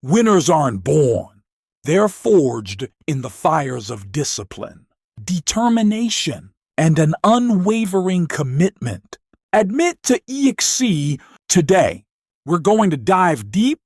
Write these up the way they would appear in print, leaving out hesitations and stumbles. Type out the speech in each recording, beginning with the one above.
Winners aren't born. They're forged in the fires of discipline, determination, and an unwavering commitment. Admit to EXC today. We're going to dive deep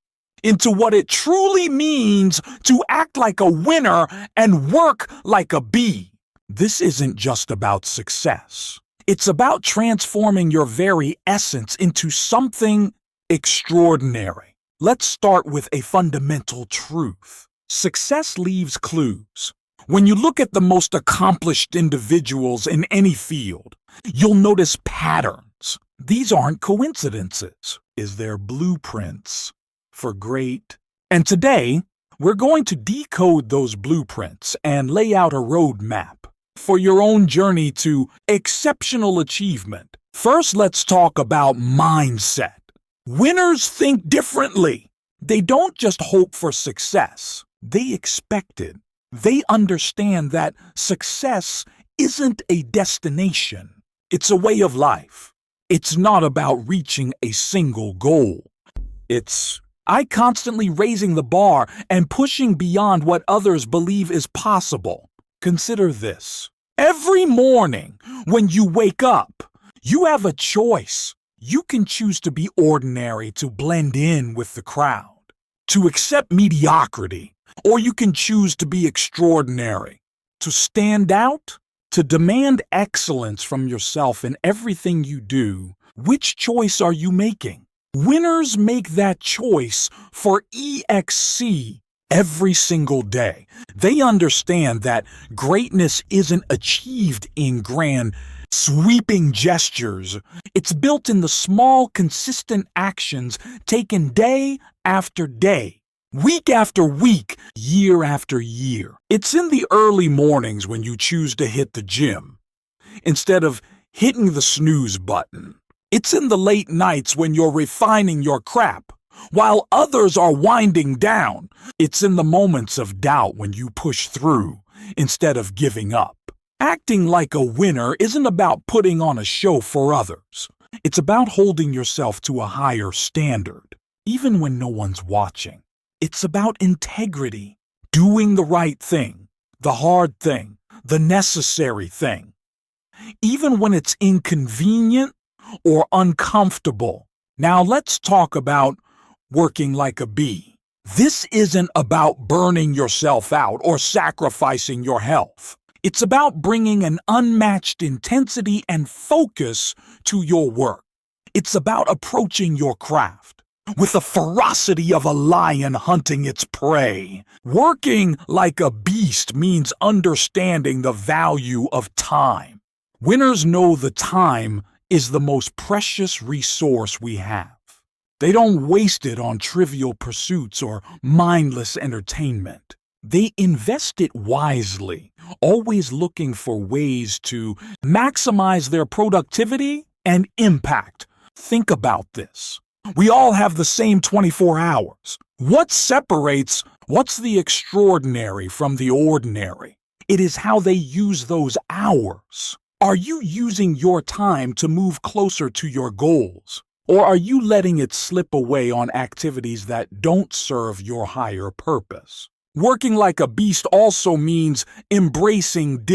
into what it truly means to act like a winner and work like a bee. This isn't just about success. It's about transforming your very essence into something extraordinary. Let's start with a fundamental truth. Success leaves clues. When you look at the most accomplished individuals in any field, you'll notice patterns. These aren't coincidences. They're blueprints for great. And today, we're going to decode those blueprints and lay out a roadmap for your own journey to exceptional achievement. First, let's talk about mindset. Winners think differently. They don't just hope for success. They expect it. They understand that success isn't a destination. It's a way of life. It's not about reaching a single goal. It's constantly raising the bar and pushing beyond what others believe is possible. Consider this. Every morning when you wake up, you have a choice. You can choose to be ordinary, to blend in with the crowd, to accept mediocrity, or you can choose to be extraordinary, to stand out, to demand excellence from yourself in everything you do. Which choice are you making? Winners make that choice for EXC every single day. They understand that greatness isn't achieved in grand, sweeping gestures. It's built in the small, consistent actions taken day after day, week after week, year after year. It's in the early mornings when you choose to hit the gym instead of hitting the snooze button. It's in the late nights when you're refining your craft while others are winding down. It's in the moments of doubt when you push through instead of giving up. Acting like a winner isn't about putting on a show for others. It's about holding yourself to a higher standard, even when no one's watching. It's about integrity, doing the right thing, the hard thing, the necessary thing, even when it's inconvenient or uncomfortable. Now let's talk about working like a bee. This isn't about burning yourself out or sacrificing your health. It's about bringing an unmatched intensity and focus to your work. It's about approaching your craft with the ferocity of a lion hunting its prey. Working like a beast means understanding the value of time. Winners know the time is the most precious resource we have. They don't waste it on trivial pursuits or mindless entertainment. They invest it wisely, always looking for ways to maximize their productivity and impact. Think about this. We all have the same 24 hours. What's the extraordinary from the ordinary? It is how they use those hours. Are you using your time to move closer to your goals? Or are you letting it slip away on activities that don't serve your higher purpose? Working like a beast also means embracing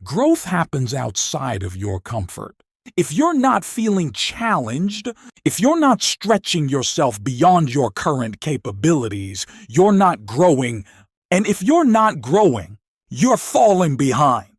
growth happens outside of your comfort. If you're not feeling challenged, if you're not stretching yourself beyond your current capabilities, you're not growing. And if you're not growing, you're falling behind.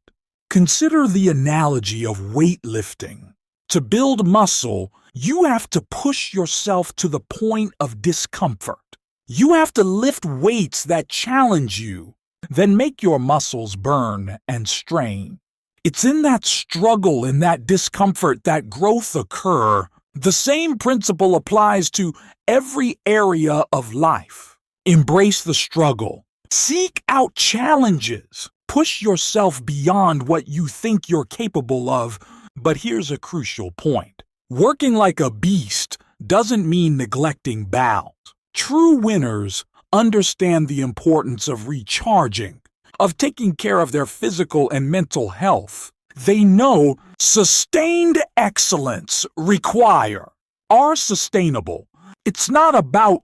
Consider the analogy of weightlifting. To build muscle, you have to push yourself to the point of discomfort. You have to lift weights that challenge you, then make your muscles burn and strain. It's in that struggle, in that discomfort, that growth occur. The same principle applies to every area of life. Embrace the struggle. Seek out challenges. Push yourself beyond what you think you're capable of. But here's a crucial point. Working like a beast doesn't mean neglecting balance. True winners understand the importance of recharging, of taking care of their physical and mental health. They know sustained excellence are sustainable. It's not about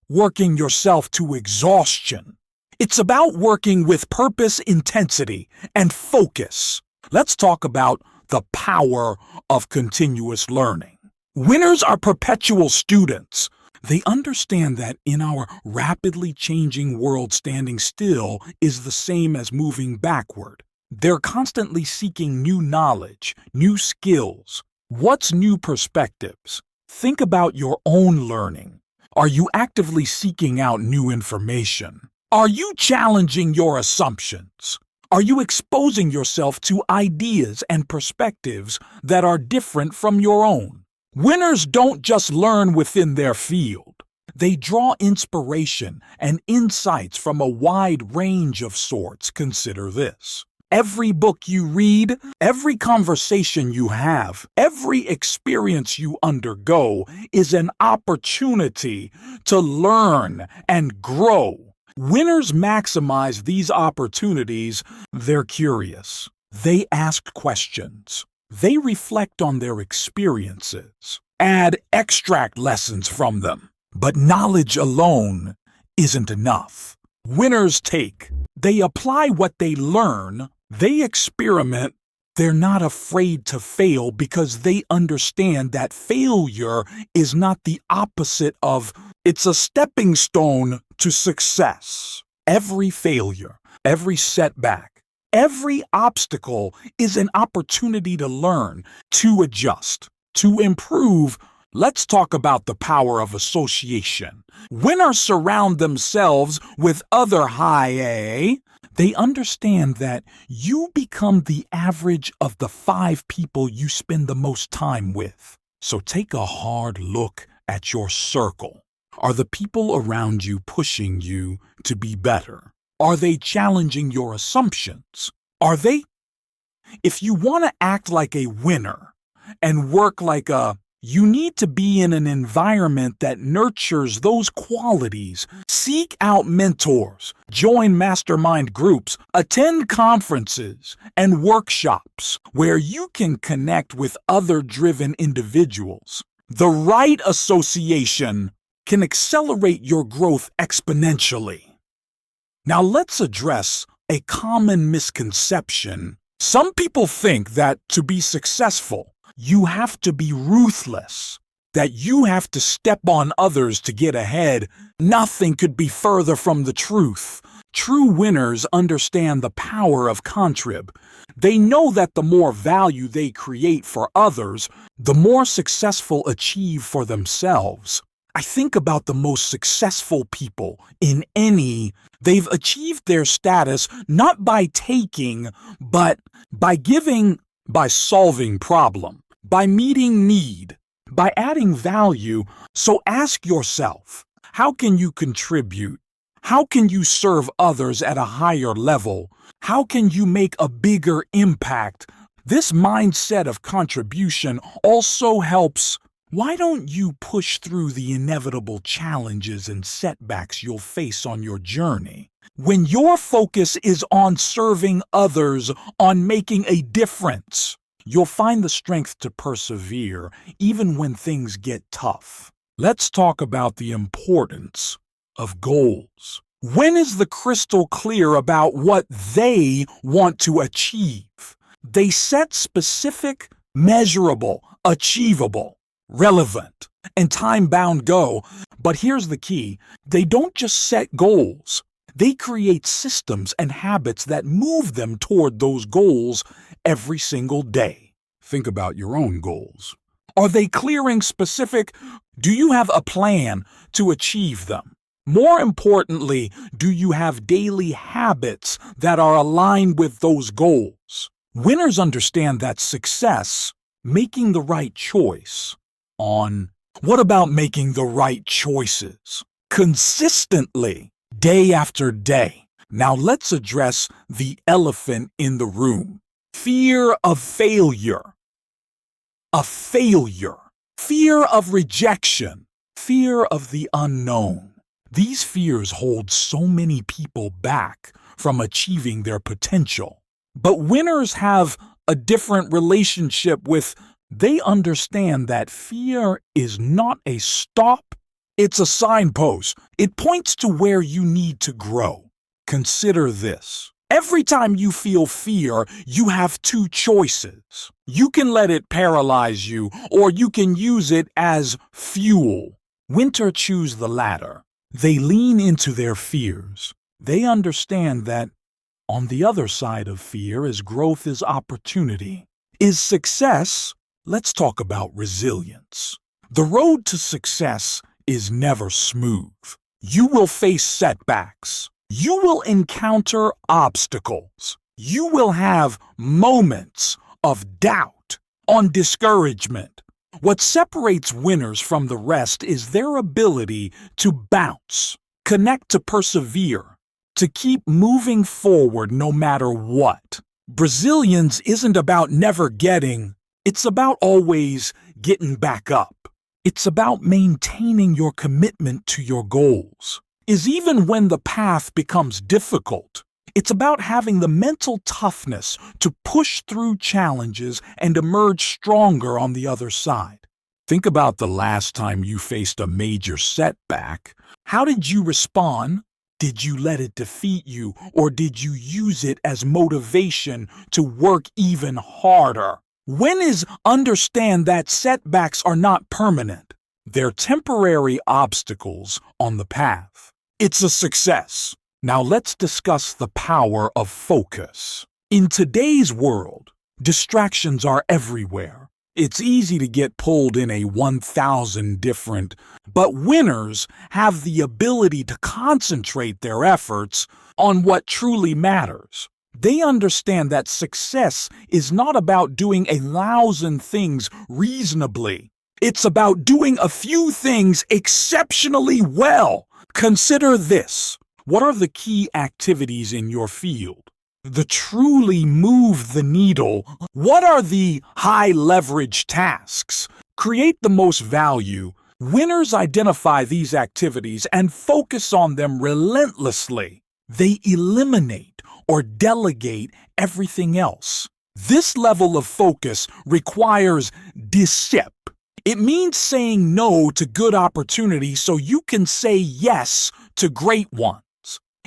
working yourself to exhaustion. It's about working with purpose, intensity, and focus. Let's talk about the power of continuous learning. Winners are perpetual students. They understand that in our rapidly changing world, standing still is the same as moving backward. They're constantly seeking new knowledge, new skills. What's new perspectives? Think about your own learning. Are you actively seeking out new information? Are you challenging your assumptions? Are you exposing yourself to ideas and perspectives that are different from your own? Winners don't just learn within their field. They draw inspiration and insights from a wide range of sorts. Consider this. Every book you read, every conversation you have, every experience you undergo is an opportunity to learn and grow. Winners maximize these opportunities. They're curious. They ask questions. They reflect on their experiences, extract lessons from them. But knowledge alone isn't enough. Winners take. They apply what they learn. They experiment. They're not afraid to fail because they understand that failure is not the opposite of, it's a stepping stone to success. Every failure, every setback, every obstacle is an opportunity to learn, to adjust, to improve. Let's talk about the power of association. Winners surround themselves with other high A. They understand that you become the average of the 5 people you spend the most time with. So take a hard look at your circle. Are the people around you pushing you to be better? Are they challenging your assumptions? Are they? If you want to act like a winner and work like you need to be in an environment that nurtures those qualities. Seek out mentors, join mastermind groups, attend conferences and workshops where you can connect with other driven individuals. The right association can accelerate your growth exponentially. Now let's address a common misconception. Some people think that to be successful, you have to be ruthless, that you have to step on others to get ahead. Nothing could be further from the truth. True winners understand the power of contrib. They know that the more value they create for others, the more successful achieve for themselves. I think about the most successful people they've achieved their status not by taking, but by giving, by solving problem, by meeting need, by adding value. So ask yourself, how can you contribute? How can you serve others at a higher level? How can you make a bigger impact? This mindset of contribution also helps. Why don't you push through the inevitable challenges and setbacks you'll face on your journey? When your focus is on serving others, on making a difference, you'll find the strength to persevere even when things get tough. Let's talk about the importance of goals. When is the crystal clear about what they want to achieve? They set specific, measurable, achievable, relevant, and time-bound goals. But here's the key. They don't just set goals. They create systems and habits that move them toward those goals every single day. Think about your own goals. Are they clearing specific? Do you have a plan to achieve them? More importantly, do you have daily habits that are aligned with those goals? Winners understand that success, making the right choice, what about making the right choices? Consistently, day after day. Now let's address the elephant in the room. Fear of failure. Fear of rejection. Fear of the unknown. These fears hold so many people back from achieving their potential. But winners have a different relationship with. They understand that fear is not a stop, It's a signpost. It points to where you need to grow. Consider this. Every time you feel fear, you have two choices. You can let it paralyze you, or you can use it as fuel. Winners choose the latter. They lean into their fears. They understand that on the other side of fear is growth, is opportunity, is success. Let's talk about resilience. The road to success is never smooth. You will face setbacks. You will encounter obstacles. You will have moments of doubt, on discouragement. What separates winners from the rest is their ability to bounce, connect, to persevere, to keep moving forward no matter what. Brazilians isn't about never getting, it's about always getting back up. It's about maintaining your commitment to your goals. Is even when the path becomes difficult. It's about having the mental toughness to push through challenges and emerge stronger on the other side. Think about the last time you faced a major setback. How did you respond? Did you let it defeat you, or did you use it as motivation to work even harder? Winners understand that setbacks are not permanent. They're temporary obstacles on the path. It's a success. Now let's discuss the power of focus. In today's world, distractions are everywhere. It's easy to get pulled in a 1,000 different, but winners have the ability to concentrate their efforts on what truly matters. They understand that success is not about doing 1,000 things reasonably. It's about doing a few things exceptionally well. Consider this. What are the key activities in your field? The truly move the needle. What are the high leverage tasks? Create the most value. Winners identify these activities and focus on them relentlessly. They eliminate or delegate everything else. This level of focus requires discipline. It means saying no to good opportunities so you can say yes to great ones.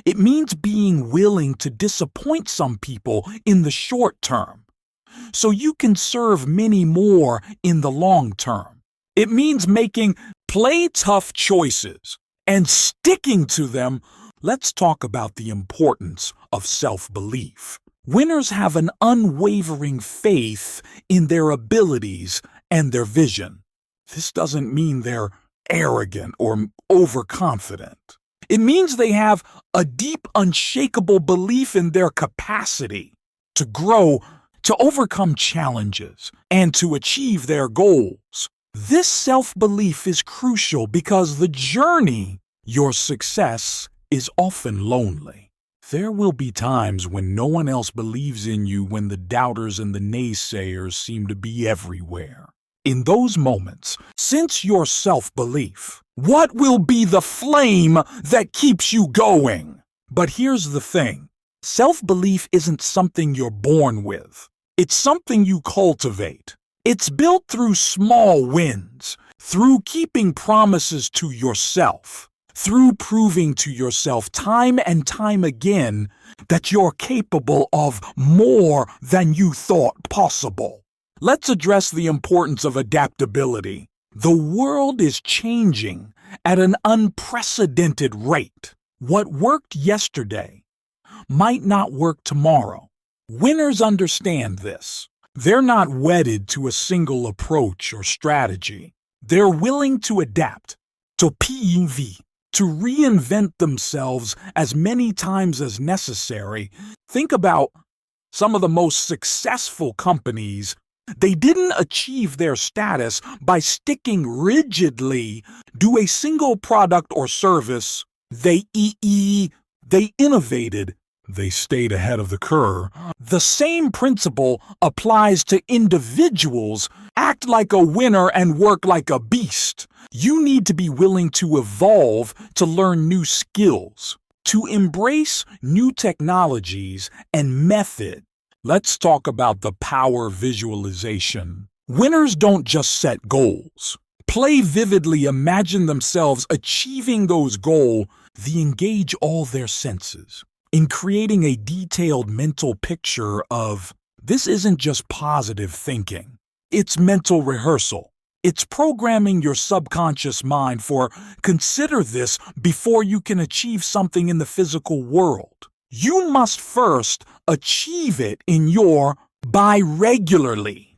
It means being willing to disappoint some people in the short term so you can serve many more in the long term. It means making play tough choices and sticking to them. Let's talk about the importance of self-belief. Winners have an unwavering faith in their abilities and their vision. This doesn't mean they're arrogant or overconfident. It means they have a deep, unshakable belief in their capacity to grow, to overcome challenges, and to achieve their goals. This self-belief is crucial because the journey, your success, is often lonely. There will be times when no one else believes in you, when the doubters and the naysayers seem to be everywhere. In those moments, sense your self-belief. What will be the flame that keeps you going? But here's the thing. Self-belief isn't something you're born with. It's something you cultivate. It's built through small wins, through keeping promises to yourself, through proving to yourself time and time again that you're capable of more than you thought possible. Let's address the importance of adaptability. The world is changing at an unprecedented rate. What worked yesterday might not work tomorrow. Winners understand this. They're not wedded to a single approach or strategy. They're willing to adapt, to pivot, to reinvent themselves as many times as necessary. Think about some of the most successful companies. They didn't achieve their status by sticking rigidly to a single product or service. They innovated. They stayed ahead of the curve. The same principle applies to individuals. Act like a winner and work like a beast. You need to be willing to evolve, to learn new skills, to embrace new technologies and methods. Let's talk about the power of visualization. Winners don't just set goals. play vividly, imagine themselves achieving those goals, they engage all their senses in creating a detailed mental picture of this isn't just positive thinking. It's mental rehearsal. It's programming your subconscious mind for consider this before you can achieve something in the physical world. You must first achieve it in your by regularly.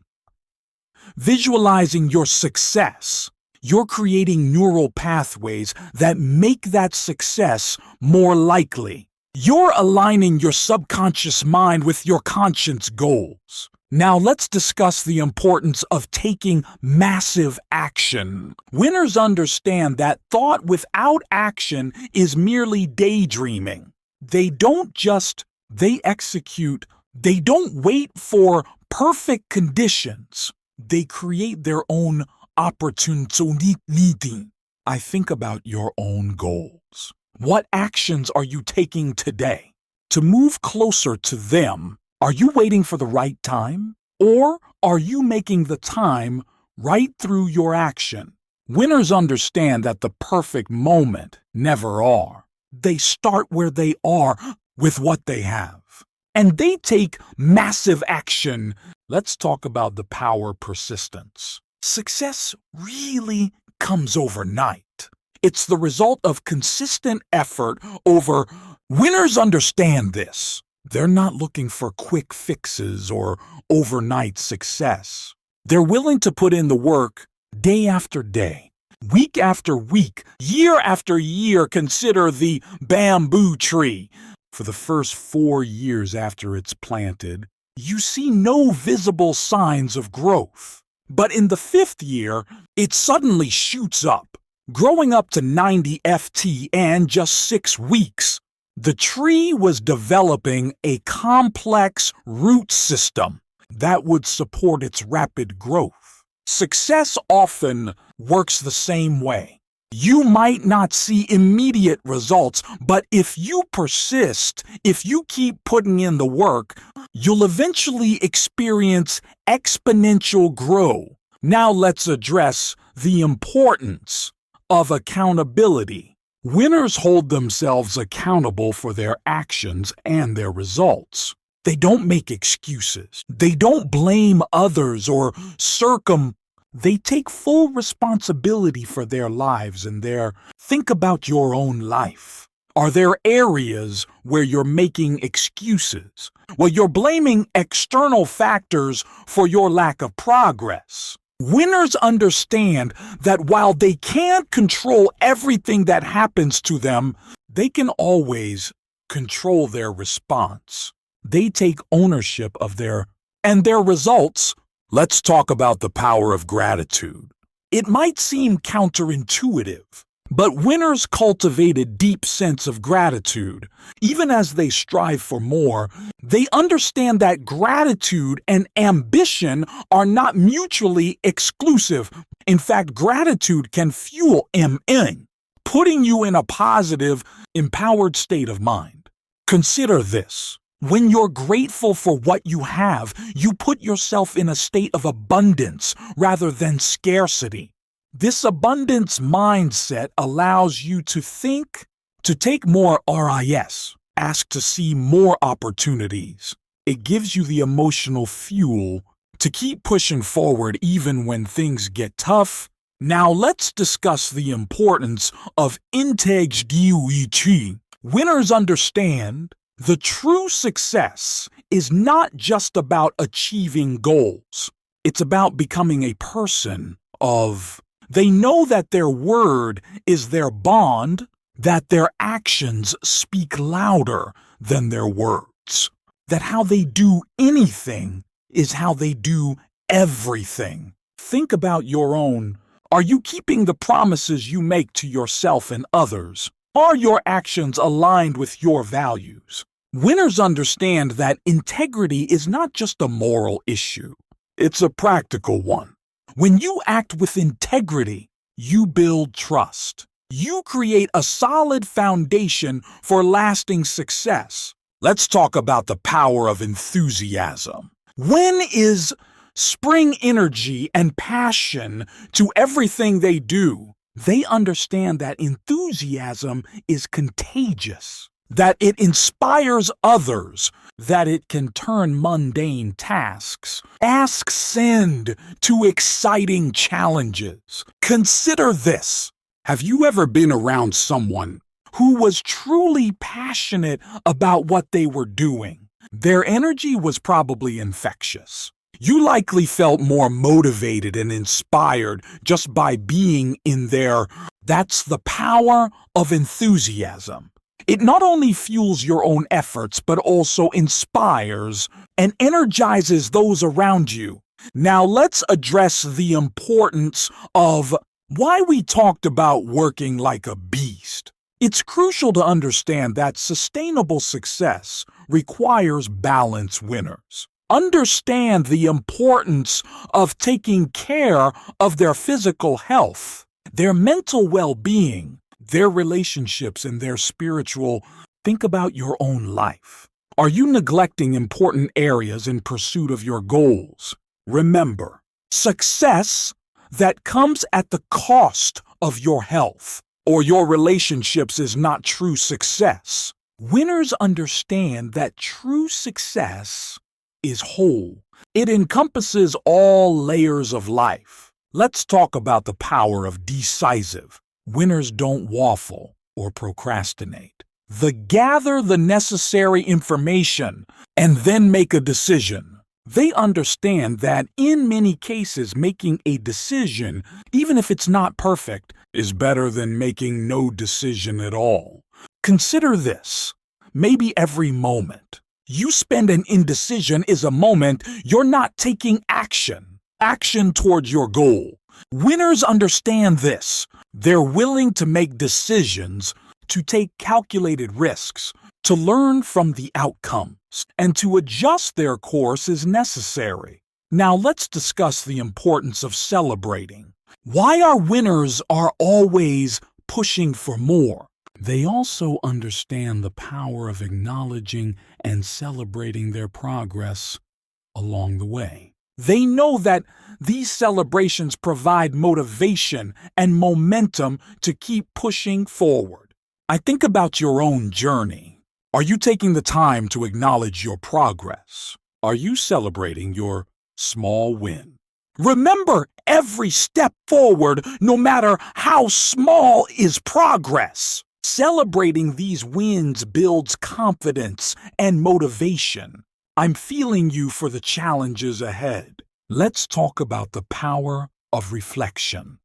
Visualizing your success, you're creating neural pathways that make that success more likely. You're aligning your subconscious mind with your conscious goals. Now let's discuss the importance of taking massive action. Winners understand that thought without action is merely daydreaming. They execute. They don't wait for perfect conditions. They create their own opportunity. I think about your own goals. What actions are you taking today to move closer to them? Are you waiting for the right time? Or are you making the time right through your action? Winners understand that the perfect moment never are. They start where they are with what they have. And they take massive action. Let's talk about the power of persistence. Success really comes overnight. It's the result of consistent effort over. Winners understand this. They're not looking for quick fixes or overnight success. They're willing to put in the work day after day, week after week, year after year. Consider the bamboo tree. For the first 4 years after it's planted, you see no visible signs of growth. But in the 5th year, it suddenly shoots up, growing up to 90 ft in just 6 weeks. The tree was developing a complex root system that would support its rapid growth. Success often works the same way. You might not see immediate results, but if you persist, if you keep putting in the work, you'll eventually experience exponential growth. Now let's address the importance of accountability. Winners hold themselves accountable for their actions and their results. They don't make excuses. They don't blame others or They take full responsibility for their lives and think about your own life. Are there areas where you're making excuses? Well, you're blaming external factors for your lack of progress. Winners understand that while they can't control everything that happens to them, they can always control their response. They take ownership of their results. Let's talk about the power of gratitude. It might seem counterintuitive, but winners cultivate a deep sense of gratitude. Even as they strive for more, they understand that gratitude and ambition are not mutually exclusive. In fact, gratitude can fuel putting you in a positive, empowered state of mind. Consider this. When you're grateful for what you have, you put yourself in a state of abundance rather than scarcity. This abundance mindset allows you to take more risks, ask to see more opportunities. It gives you the emotional fuel to keep pushing forward even when things get tough. Now let's discuss the importance of integrity. Winners understand the true success is not just about achieving goals. It's about becoming a person of. They know that their word is their bond, that their actions speak louder than their words, that how they do anything is how they do everything. Think about your own. Are you keeping the promises you make to yourself and others? Are your actions aligned with your values? Winners understand that integrity is not just a moral issue. It's a practical one. When you act with integrity, you build trust. You create a solid foundation for lasting success. Let's talk about the power of enthusiasm. When is spring energy and passion to everything they do. They understand that enthusiasm is contagious, that it inspires others, that it can turn mundane tasks ascend to exciting challenges. Consider this. Have you ever been around someone who was truly passionate about what they were doing? Their energy was probably infectious. You likely felt more motivated and inspired just by being in there. That's the power of enthusiasm. It not only fuels your own efforts, but also inspires and energizes those around you. Now let's address the importance of why we talked about working like a beast. It's crucial to understand that sustainable success requires balanced winners. Understand the importance of taking care of their physical health, their mental well-being, their relationships, and their spiritual. Think about your own life. Are you neglecting important areas in pursuit of your goals? Remember, success that comes at the cost of your health or your relationships is not true success. Winners understand that true success is whole. It encompasses all layers of life. Let's talk about the power of decisive. Winners don't waffle or procrastinate. They gather the necessary information and then make a decision. They understand that in many cases, making a decision, even if it's not perfect, is better than making no decision at all. Consider this. Maybe every moment you spend an indecision is a moment you're not taking action towards your goal. Winners understand this. They're willing to make decisions, to take calculated risks, to learn from the outcomes, and to adjust their course as necessary. Now let's discuss the importance of celebrating. Why our winners are always pushing for more. They also understand the power of acknowledging and celebrating their progress along the way. They know that these celebrations provide motivation and momentum to keep pushing forward. I think about your own journey. Are you taking the time to acknowledge your progress? Are you celebrating your small win? Remember, every step forward, no matter how small, is progress. Celebrating these wins builds confidence and motivation. I'm feeling you for the challenges ahead. Let's talk about the power of reflection.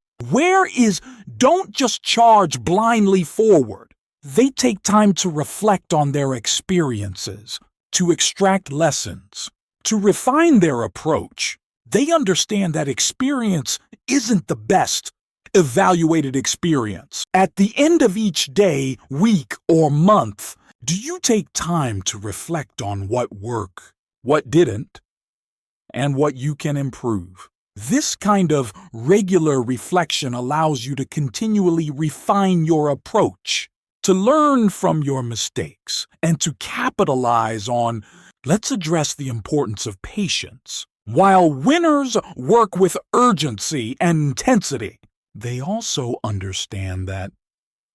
Don't just charge blindly forward. They take time to reflect on their experiences, to extract lessons, to refine their approach. They understand that experience isn't the best evaluated experience. At the end of each day, week, or month, do you take time to reflect on what worked, what didn't, and what you can improve? This kind of regular reflection allows you to continually refine your approach, to learn from your mistakes, and to capitalize on. Let's address the importance of patience. While winners work with urgency and intensity, they also understand that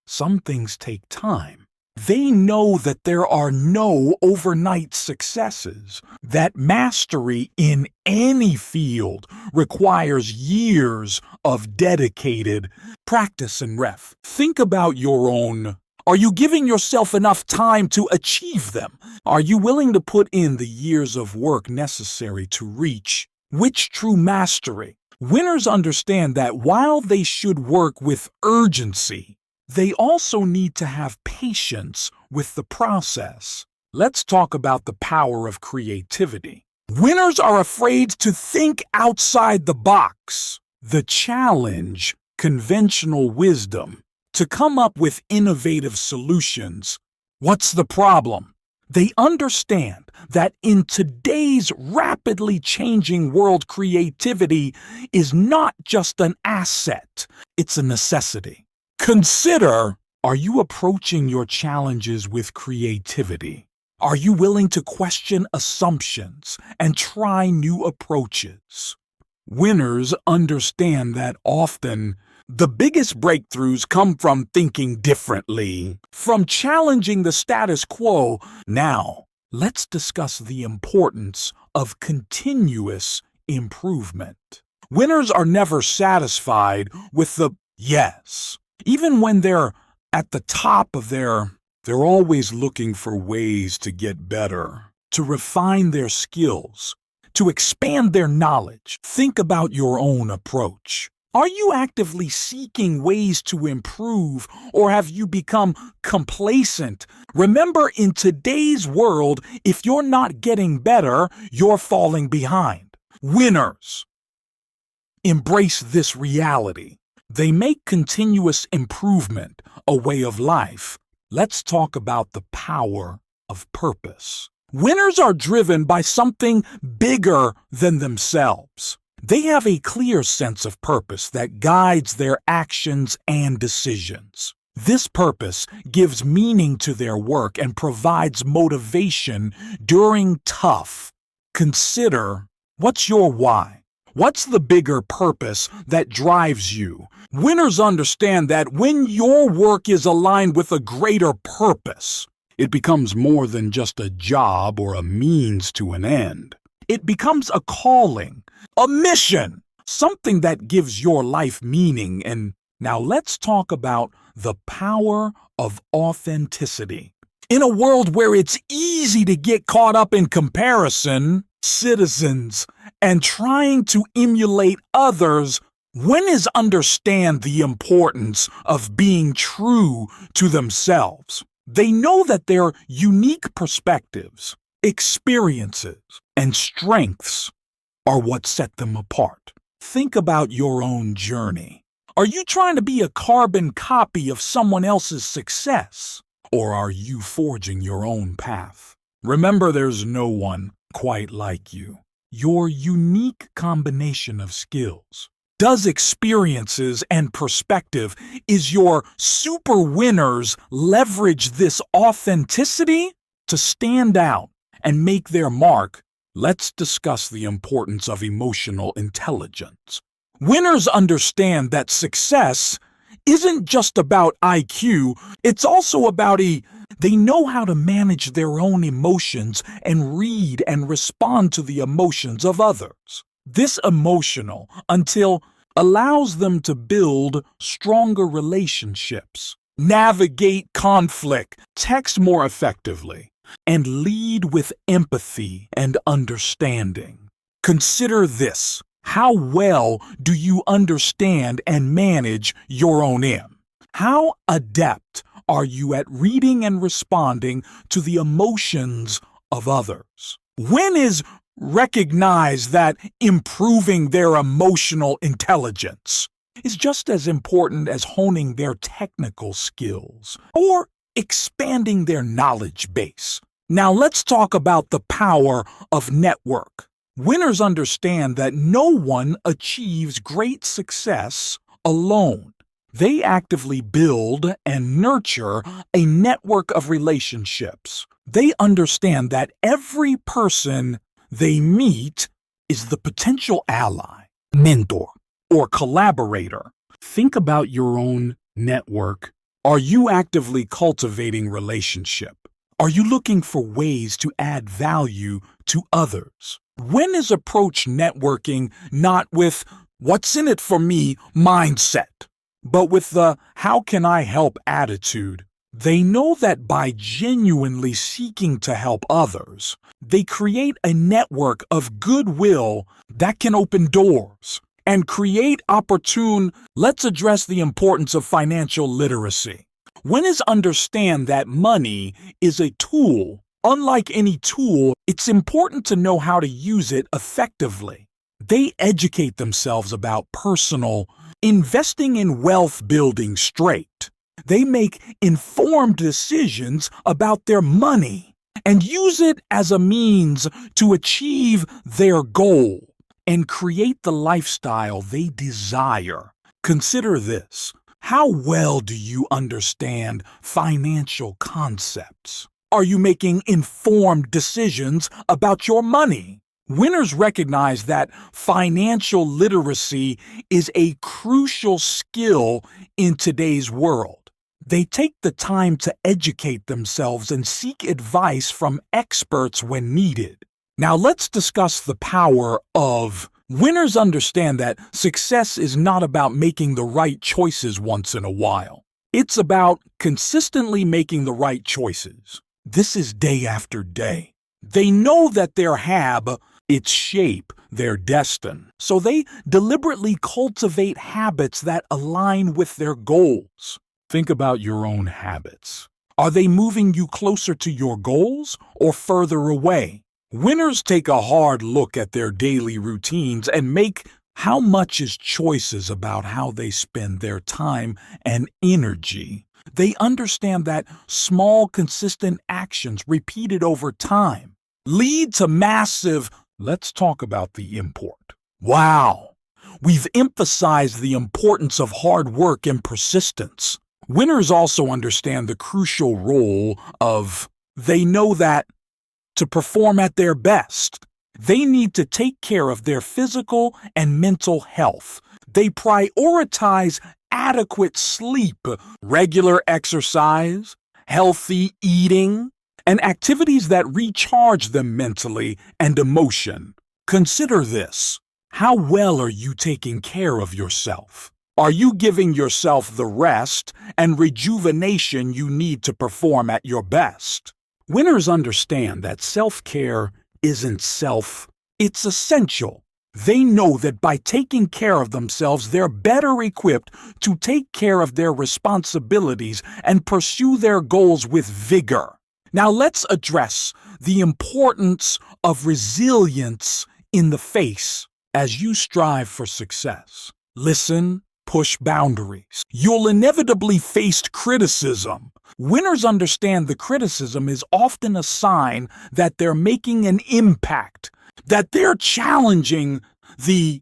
some things take time. They know that there are no overnight successes, that mastery in any field requires years of dedicated practice and ref. Think about your own. Are you giving yourself enough time to achieve them? Are you willing to put in the years of work necessary to reach which true mastery? Winners understand that while they should work with urgency, they also need to have patience with the process. Let's talk about the power of creativity. Winners are afraid to think outside the box. The challenge, conventional wisdom, to come up with innovative solutions. What's the problem? They understand that in today's rapidly changing world, creativity is not just an asset, it's a necessity. Consider, are you approaching your challenges with creativity? Are you willing to question assumptions and try new approaches? Winners understand that often the biggest breakthroughs come from thinking differently, from challenging the status quo. Now, let's discuss the importance of continuous improvement. Winners are never satisfied with the yes. Even when they're at the top of they're always looking for ways to get better, to refine their skills, to expand their knowledge. Think about your own approach. Are you actively seeking ways to improve, or have you become complacent? Remember, in today's world, if you're not getting better, you're falling behind. Winners embrace this reality. They make continuous improvement a way of life. Let's talk about the power of purpose. Winners are driven by something bigger than themselves. They have a clear sense of purpose that guides their actions and decisions. This purpose gives meaning to their work and provides motivation during tough. Consider, what's your why? What's the bigger purpose that drives you? Winners understand that when your work is aligned with a greater purpose, it becomes more than just a job or a means to an end. It becomes a calling, a mission, something that gives your life meaning. And now let's talk about the power of authenticity. In a world where it's easy to get caught up in comparison, citizens, and trying to emulate others, winners understand the importance of being true to themselves. They know that their unique perspectives, experiences, and strengths are what set them apart. Think about your own journey. Are you trying to be a carbon copy of someone else's success? Or are you forging your own path? Remember, there's no one quite like you. Your unique combination of skills, experiences, and perspective is your super. Winners leverage this authenticity to stand out and make their mark. Let's discuss the importance of emotional intelligence. Winners understand that success isn't just about IQ, it's also about they know how to manage their own emotions and read and respond to the emotions of others. This emotional until allows them to build stronger relationships, navigate conflict, text more effectively, and lead with empathy and understanding. Consider this. How well do you understand and manage your own How adept are you at reading and responding to the emotions of others? When is recognize that improving their emotional intelligence is just as important as honing their technical skills or expanding their knowledge base. Now let's talk about the power of network. Winners understand that no one achieves great success alone. They actively build and nurture a network of relationships. They understand that every person they meet is the potential ally, mentor, or collaborator. Think about your own network. Are you actively cultivating relationship? Are you looking for ways to add value to others? Winners approach networking not with what's in it for me mindset, but with the how can I help attitude. They know that by genuinely seeking to help others, they create a network of goodwill that can open doors and create opportune. Let's address the importance of financial literacy. Winners understand that money is a tool. Unlike any tool, it's important to know how to use it effectively. They educate themselves about personal investing in wealth building straight. They make informed decisions about their money and use it as a means to achieve their goal and create the lifestyle they desire. Consider this. How well do you understand financial concepts? Are you making informed decisions about your money? Winners recognize that financial literacy is a crucial skill in today's world. They take the time to educate themselves and seek advice from experts when needed. Now let's discuss the power of winners. Understand that success is not about making the right choices once in a while. It's about consistently making the right choices. This is day after day. They know that their its shape, their destiny. So they deliberately cultivate habits that align with their goals. Think about your own habits. Are they moving you closer to your goals or further away? Winners take a hard look at their daily routines and make how much is choices about how they spend their time and energy. They understand that small, consistent actions repeated over time lead to massive. Let's talk about the import. Wow! We've emphasized the importance of hard work and persistence. Winners also understand the crucial role of, they know that to perform at their best, they need to take care of their physical and mental health. They prioritize adequate sleep, regular exercise, healthy eating, and activities that recharge them mentally and emotion. Consider this. How well are you taking care of yourself? Are you giving yourself the rest and rejuvenation you need to perform at your best? Winners understand that self-care isn't it's essential. They know that by taking care of themselves, they're better equipped to take care of their responsibilities and pursue their goals with vigor. Now let's address the importance of resilience in the face as you strive for success. Listen, push boundaries. You'll inevitably face criticism. Winners understand the criticism is often a sign that they're making an impact, that they're challenging they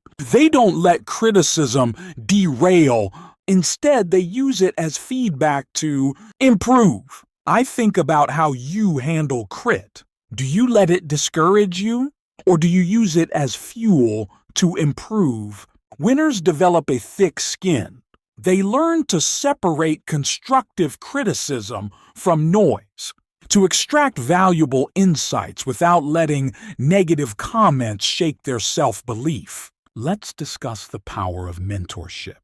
don't let criticism derail. Instead, they use it as feedback to improve. I think about how you handle crit. Do you let it discourage you, or do you use it as fuel to improve? Winners develop a thick skin. They learn to separate constructive criticism from noise, to extract valuable insights without letting negative comments shake their self-belief. Let's discuss the power of mentorship.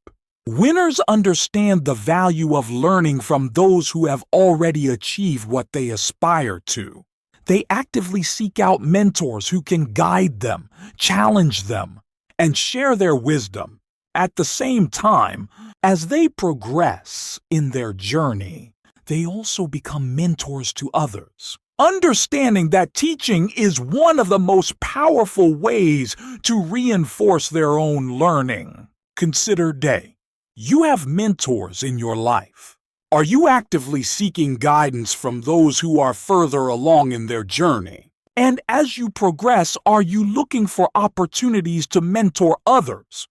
Winners understand the value of learning from those who have already achieved what they aspire to. They actively seek out mentors who can guide them, challenge them, and share their wisdom. At the same time, as they progress in their journey, they also become mentors to others. Understanding that teaching is one of the most powerful ways to reinforce their own learning. Consider day. You have mentors in your life. Are you actively seeking guidance from those who are further along in their journey? And as you progress, are you looking for opportunities to mentor others?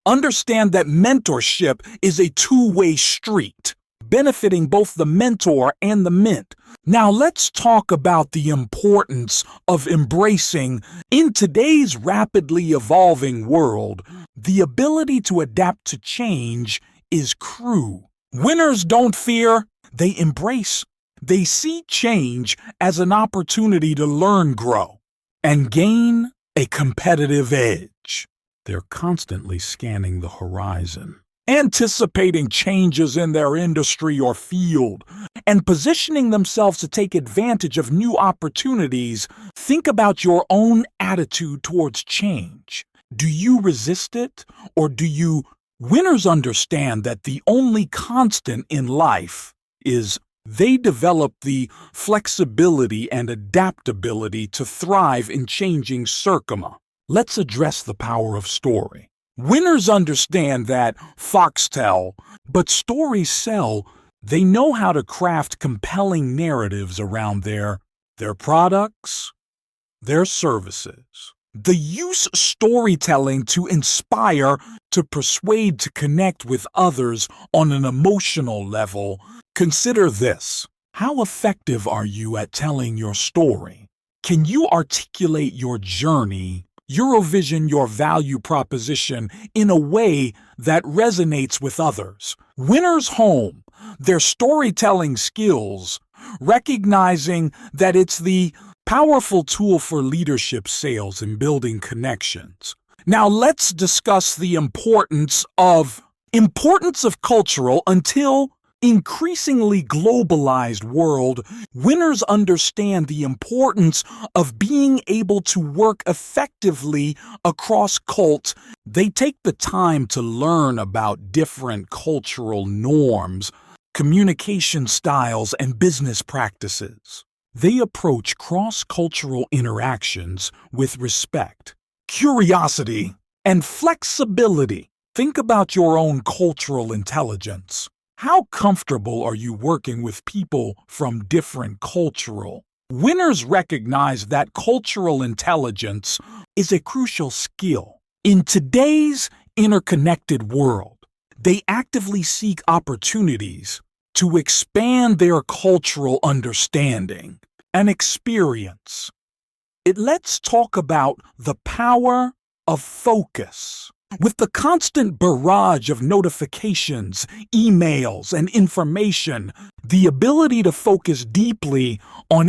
Understand that mentorship is a two-way street, benefiting both the mentor and the ment. Now let's talk about the importance of embracing, in today's rapidly evolving world, the ability to adapt to change is crucial. Winners don't fear, they embrace. They see change as an opportunity to learn, grow, and gain a competitive edge. They're constantly scanning the horizon, anticipating changes in their industry or field, and positioning themselves to take advantage of new opportunities. Think about your own attitude towards change. Do you resist it, or do you? Winners understand that the only constant in life is they develop the flexibility and adaptability to thrive in changing circumstances. Let's address the power of story. Winners understand that foxtail, but stories sell. They know how to craft compelling narratives around their products, their services. They use storytelling to inspire, to persuade, to connect with others on an emotional level. Consider this. How effective are you at telling your story? Can you articulate your journey, your vision, your value proposition in a way that resonates with others? Winners home their storytelling skills, recognizing that it's the powerful tool for leadership, sales, and building connections. Now let's discuss the importance of cultural until increasingly globalized world, winners understand the importance of being able to work effectively across cults. They take the time to learn about different cultural norms, communication styles, and business practices. They approach cross-cultural interactions with respect, curiosity, and flexibility. Think about your own cultural intelligence. How comfortable are you working with people from different cultural? Winners recognize that cultural intelligence is a crucial skill. In today's interconnected world, they actively seek opportunities to expand their cultural understanding and experience. Let's talk about the power of focus. With the constant barrage of notifications, emails, and information, the ability to focus deeply on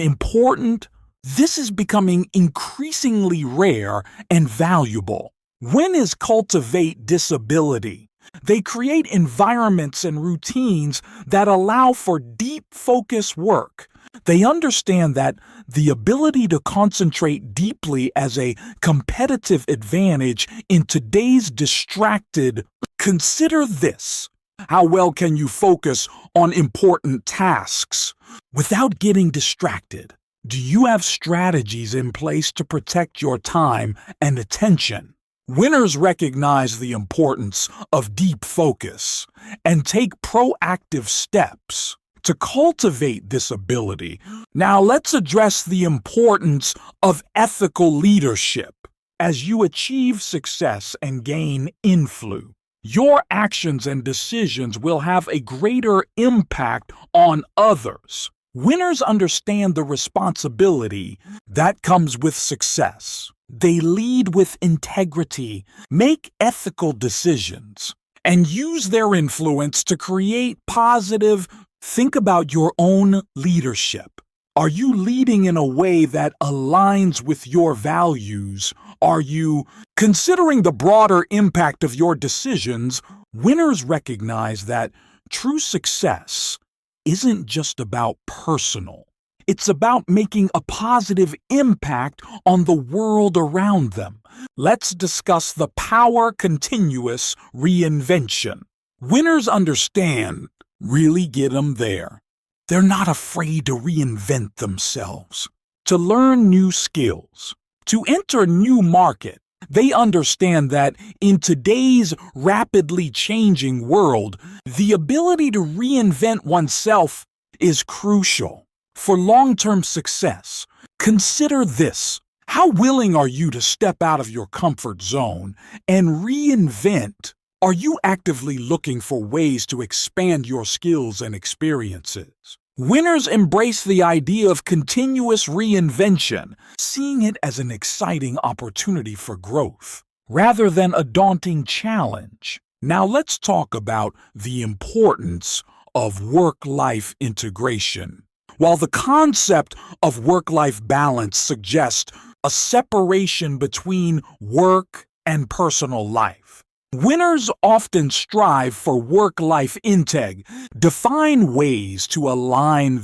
this is becoming increasingly rare and valuable. Winners cultivate this ability. They create environments and routines that allow for deep focus work. They understand that the ability to concentrate deeply as a competitive advantage in today's distracted. Consider this. How well can you focus on important tasks without getting distracted? Do you have strategies in place to protect your time and attention? Winners recognize the importance of deep focus and take proactive steps to cultivate this ability. Now let's address the importance of ethical leadership. As you achieve success and gain influence, your actions and decisions will have a greater impact on others. Winners understand the responsibility that comes with success. They lead with integrity, make ethical decisions, and use their influence to create positive. Think about your own leadership. Are you leading in a way that aligns with your values? Are you considering the broader impact of your decisions? Winners recognize that true success isn't just about personal. It's about making a positive impact on the world around them. Let's discuss the power continuous reinvention. Winners understand, really get them there. They're not afraid to reinvent themselves, to learn new skills, to enter a new market. They understand that in today's rapidly changing world, the ability to reinvent oneself is crucial for long-term success. Consider this. How willing are you to step out of your comfort zone and reinvent? Are you actively looking for ways to expand your skills and experiences? Winners embrace the idea of continuous reinvention, seeing it as an exciting opportunity for growth, rather than a daunting challenge. Now let's talk about the importance of work-life integration. While the concept of work-life balance suggests a separation between work and personal life, winners often strive for work-life integrity, define ways to align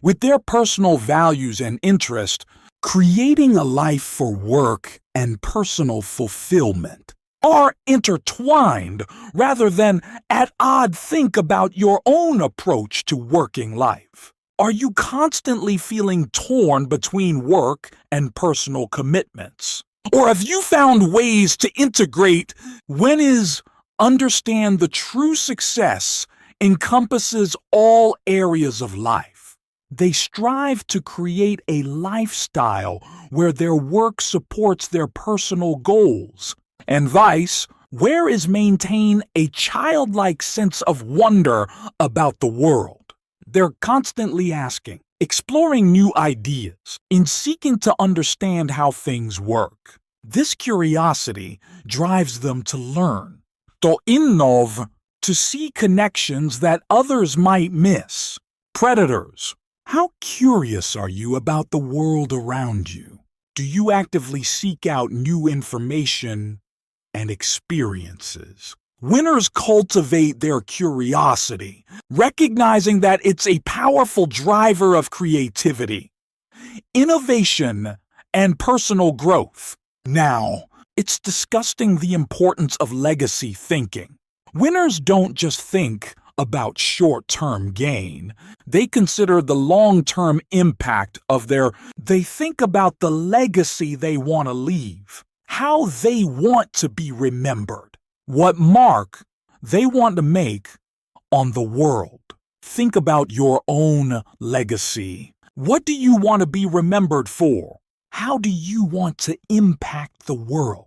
with their personal values and interests, creating a life for work and personal fulfillment are intertwined rather than at odds. Think about your own approach to working life. Are you constantly feeling torn between work and personal commitments? Or have you found ways to integrate understand the true success encompasses all areas of life? They strive to create a lifestyle where their work supports their personal goals, and where is maintain a childlike sense of wonder about the world. They're constantly asking, exploring new ideas, in seeking to understand how things work. This curiosity drives them to learn, to innov, to see connections that others might miss. Predators, how curious are you about the world around you? Do you actively seek out new information and experiences? Winners cultivate their curiosity, recognizing that it's a powerful driver of creativity, innovation, and personal growth. Now, it's discussing the importance of legacy thinking. Winners don't just think about short-term gain. They consider the long-term impact of they think about the legacy they want to leave, how they want to be remembered, what mark they want to make on the world. Think about your own legacy. What do you want to be remembered for? How do you want to impact the world?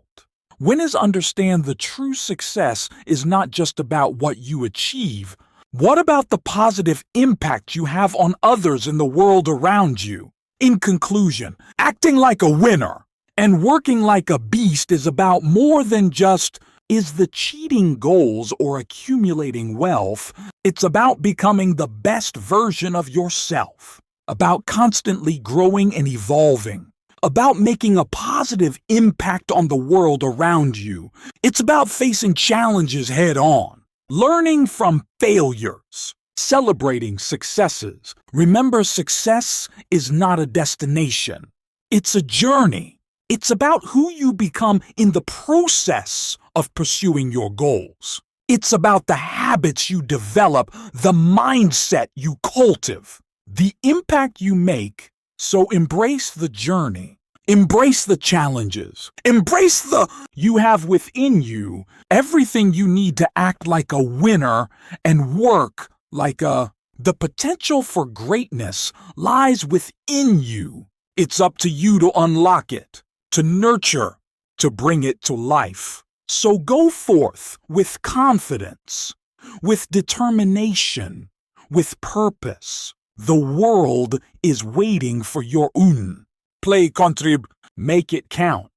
Winners understand the true success is not just about what you achieve. What about the positive impact you have on others in the world around you? In conclusion, acting like a winner and working like a beast is about more than just the cheating goals or accumulating wealth. It's about becoming the best version of yourself, about constantly growing and evolving, about making a positive impact on the world around you. It's about facing challenges head on, learning from failures, celebrating successes. Remember, success is not a destination. It's a journey. It's about who you become in the process of pursuing your goals. It's about the habits you develop, the mindset you cultivate, the impact you make. So embrace the journey. Embrace the challenges. Embrace the you have within you everything you need to act like a winner and work like a. The potential for greatness lies within you. It's up to you to unlock it, to nurture, to bring it to life. So go forth with confidence, with determination, with purpose. The world is waiting for your un. Play, contrib, make it count.